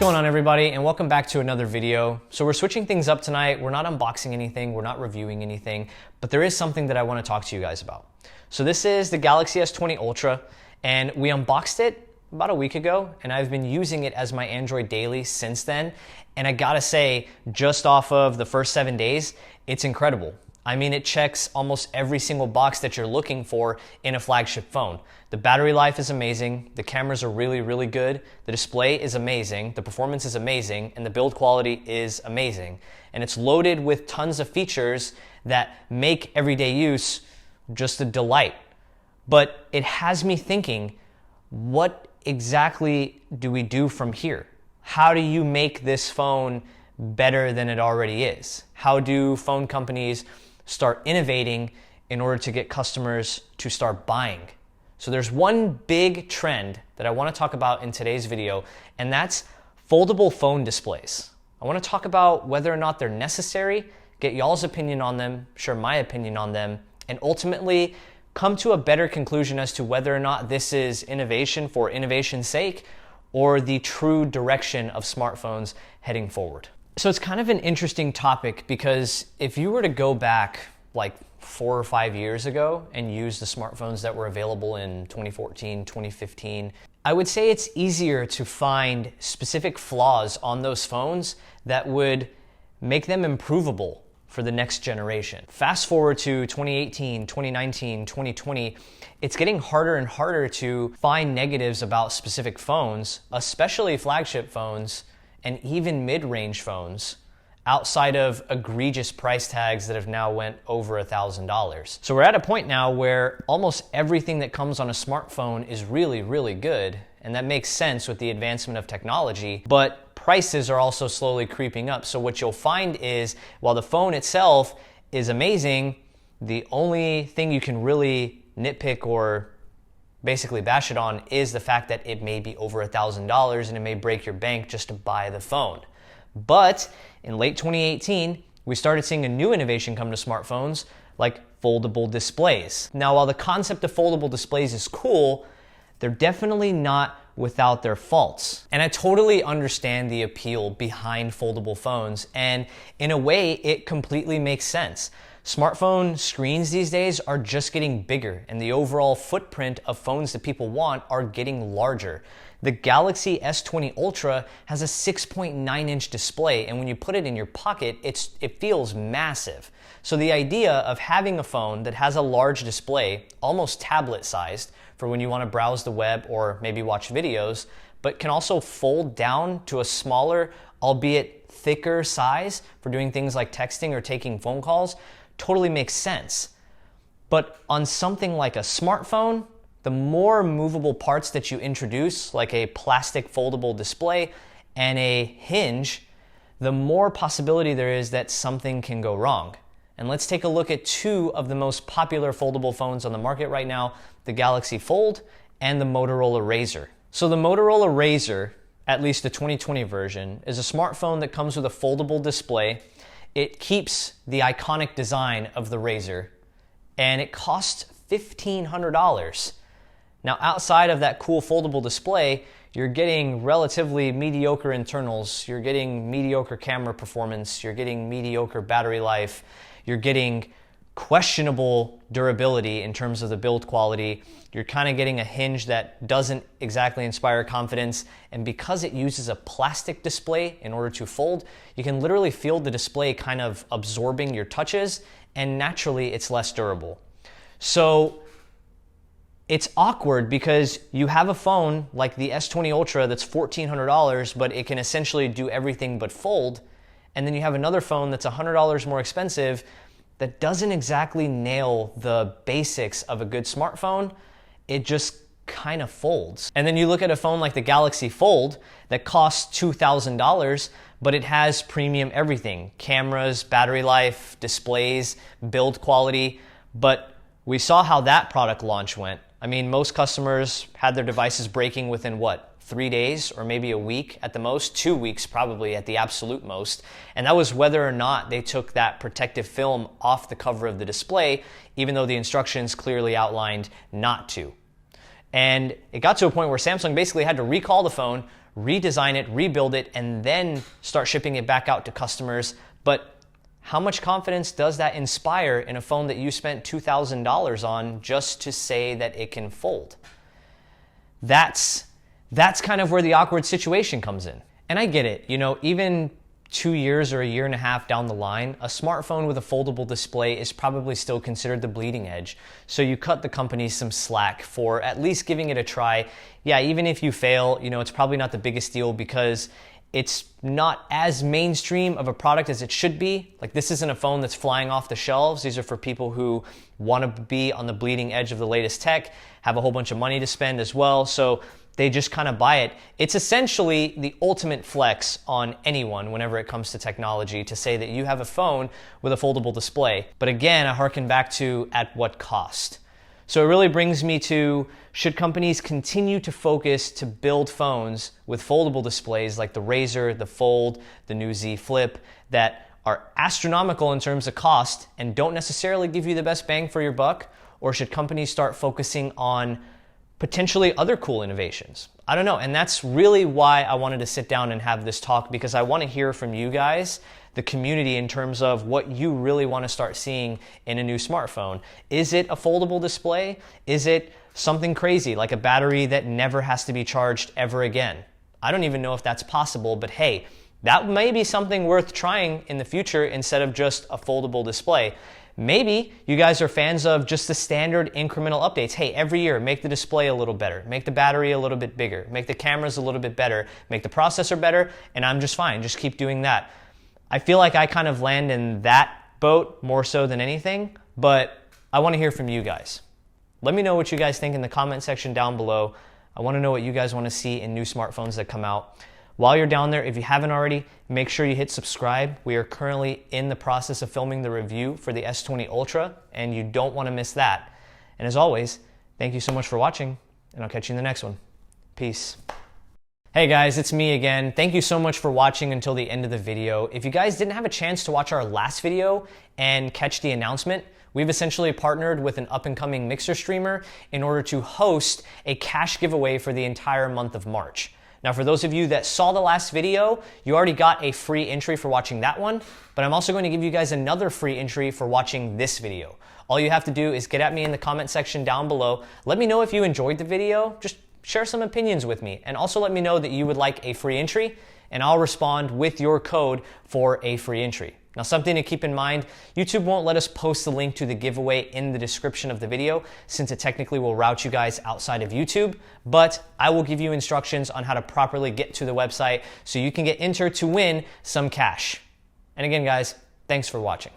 What's going on, everybody, and welcome back to another video. So we're switching things up tonight. We're not unboxing anything, we're not reviewing anything, but there is something that I want to talk to you guys about. So this is the Galaxy S20 Ultra, and we unboxed it about a week ago, and I've been using it as my Android daily since then. And I gotta say, just off of the first 7 days, it's incredible. I mean, it checks almost every single box that you're looking for in a flagship phone. The battery life is amazing, the cameras are really, really good, the display is amazing, the performance is amazing, and the build quality is amazing. And it's loaded with tons of features that make everyday use just a delight. But it has me thinking, what exactly do we do from here? How do you make this phone better than it already is? How do phone companies start innovating in order to get customers to start buying? So there's one big trend that I want to talk about in today's video, and that's foldable phone displays. I want to talk about whether or not they're necessary, get y'all's opinion on them, share my opinion on them, and ultimately come to a better conclusion as to whether or not this is innovation for innovation's sake or the true direction of smartphones heading forward. So it's kind of an interesting topic because if you were to go back like 4 or 5 years ago and use the smartphones that were available in 2014, 2015, I would say it's easier to find specific flaws on those phones that would make them improvable for the next generation. Fast forward to 2018, 2019, 2020, it's getting harder and harder to find negatives about specific phones, especially flagship phones and even mid-range phones, outside of egregious price tags that have now went over $1,000. So we're at a point now where almost everything that comes on a smartphone is really, really good, and that makes sense with the advancement of technology, but prices are also slowly creeping up. So what you'll find is, while the phone itself is amazing, the only thing you can really nitpick or basically bash it on is the fact that it may be over $1,000 and it may break your bank just to buy the phone. But in late 2018, we started seeing a new innovation come to smartphones, like foldable displays. Now, while the concept of foldable displays is cool, they're definitely not without their faults. And I totally understand the appeal behind foldable phones, and in a way, it completely makes sense. Smartphone screens these days are just getting bigger, and the overall footprint of phones that people want are getting larger. The Galaxy S20 Ultra has a 6.9-inch display, and when you put it in your pocket, it feels massive. So the idea of having a phone that has a large display, almost tablet-sized, for when you want to browse the web or maybe watch videos, but can also fold down to a smaller, albeit thicker size for doing things like texting or taking phone calls, totally makes sense. But on something like a smartphone, the more movable parts that you introduce, like a plastic foldable display and a hinge, the more possibility there is that something can go wrong. And let's take a look at two of the most popular foldable phones on the market right now, the Galaxy Fold and the Motorola Razr. So the Motorola Razr, at least the 2020 version, is a smartphone that comes with a foldable display. It keeps the iconic design of the Razr, and it costs $1,500. Now, outside of that cool foldable display, you're getting relatively mediocre internals, you're getting mediocre camera performance, you're getting mediocre battery life, you're getting questionable durability in terms of the build quality, you're kind of getting a hinge that doesn't exactly inspire confidence, and because it uses a plastic display in order to fold, you can literally feel the display kind of absorbing your touches, and naturally it's less durable. So it's awkward because you have a phone like the S20 Ultra that's $1,400, but it can essentially do everything but fold. And then you have another phone that's $100 more expensive that doesn't exactly nail the basics of a good smartphone. It just kind of folds. And then you look at a phone like the Galaxy Fold that costs $2,000, but it has premium everything: cameras, battery life, displays, build quality. But we saw how that product launch went. I mean, most customers had their devices breaking within what, 3 days or maybe a week at the most, 2 weeks probably at the absolute most. And that was whether or not they took that protective film off the cover of the display, even though the instructions clearly outlined not to. And it got to a point where Samsung basically had to recall the phone, redesign it, rebuild it, and then start shipping it back out to customers. But how much confidence does that inspire in a phone that you spent $2,000 on just to say that it can fold? That's kind of where the awkward situation comes in. And I get it, even 2 years or a year and a half down the line, a smartphone with a foldable display is probably still considered the bleeding edge. So you cut the company some slack for at least giving it a try. Yeah, even if you fail, it's probably not the biggest deal because it's not as mainstream of a product as it should be. Like, this isn't a phone that's flying off the shelves. These are for people who want to be on the bleeding edge of the latest tech, have a whole bunch of money to spend as well. So they just kind of buy it. It's essentially the ultimate flex on anyone whenever it comes to technology to say that you have a phone with a foldable display. But again, I harken back to at what cost. So it really brings me to, should companies continue to focus to build phones with foldable displays like the 𝐅𝐼𝐻, the Fold, the new Z Flip that are astronomical in terms of cost and don't necessarily give you the best bang for your buck? Or should companies start focusing on potentially other cool innovations? I don't know. And that's really why I wanted to sit down and have this talk, because I want to hear from you guys, the community, in terms of what you really want to start seeing in a new smartphone. Is it a foldable display? Is it something crazy like a battery that never has to be charged ever again? I don't even know if that's possible, but hey, that may be something worth trying in the future instead of just a foldable display. Maybe you guys are fans of just the standard incremental updates. Hey, every year, make the display a little better, make the battery a little bit bigger, make the cameras a little bit better, make the processor better, and I'm just fine. Just keep doing that. I feel like I kind of land in that boat more so than anything, but I want to hear from you guys. Let me know what you guys think in the comment section down below. I want to know what you guys want to see in new smartphones that come out. While you're down there, if you haven't already, make sure you hit subscribe. We are currently in the process of filming the review for the S20 Ultra, and you don't want to miss that. And as always, thank you so much for watching, and I'll catch you in the next one. Peace. Hey guys, it's me again. Thank you so much for watching until the end of the video. If you guys didn't have a chance to watch our last video and catch the announcement, we've essentially partnered with an up-and-coming mixer streamer in order to host a cash giveaway for the entire month of March. Now, for those of you that saw the last video, you already got a free entry for watching that one, but I'm also going to give you guys another free entry for watching this video. All you have to do is get at me in the comment section down below. Let me know if you enjoyed the video. Just share some opinions with me, and also let me know that you would like a free entry, and I'll respond with your code for a free entry. Now, something to keep in mind, YouTube won't let us post the link to the giveaway in the description of the video since it technically will route you guys outside of YouTube, but I will give you instructions on how to properly get to the website so you can get entered to win some cash. And again, guys, thanks for watching.